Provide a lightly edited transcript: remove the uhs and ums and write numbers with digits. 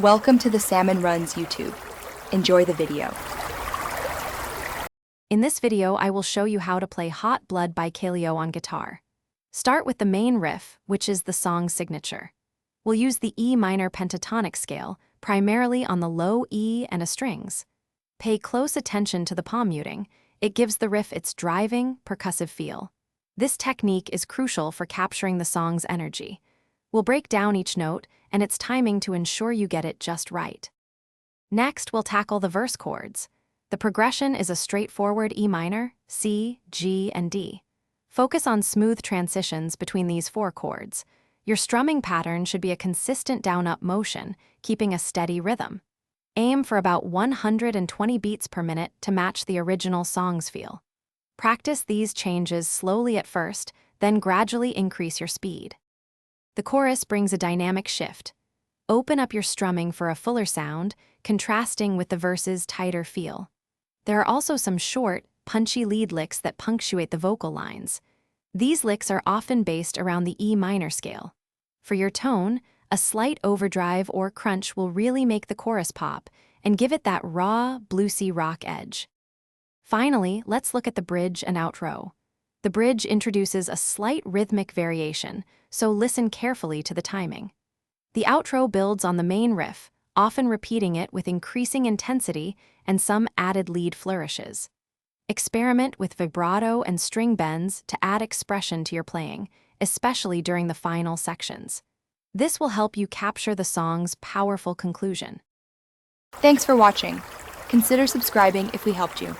Welcome to the Salmon Runs YouTube. Enjoy the video. In this video, I will show you how to play Hot Blood by Kaleo on guitar. Start with the main riff, which is the song's signature. We'll use the E minor pentatonic scale, primarily on the low E and a strings. Pay close attention to the palm muting. It gives the riff its driving, percussive feel. This technique is crucial for capturing the song's energy. We'll break down each note and its timing to ensure you get it just right. Next, we'll tackle the verse chords. The progression is a straightforward E minor, C, G, and D. Focus on smooth transitions between these four chords. Your strumming pattern should be a consistent down-up motion, keeping a steady rhythm. Aim for about 120 beats per minute to match the original song's feel. Practice these changes slowly at first, then gradually increase your speed. The chorus brings a dynamic shift. Open up your strumming for a fuller sound, contrasting with the verse's tighter feel. There are also some short, punchy lead licks that punctuate the vocal lines. These licks are often based around the E minor scale. For your tone, a slight overdrive or crunch will really make the chorus pop and give it that raw, bluesy rock edge. Finally, let's look at the bridge and outro. The bridge introduces a slight rhythmic variation, so listen carefully to the timing. The outro builds on the main riff, often repeating it with increasing intensity and some added lead flourishes. Experiment with vibrato and string bends to add expression to your playing, especially during the final sections. This will help you capture the song's powerful conclusion. Thanks for watching. Consider subscribing if we helped you.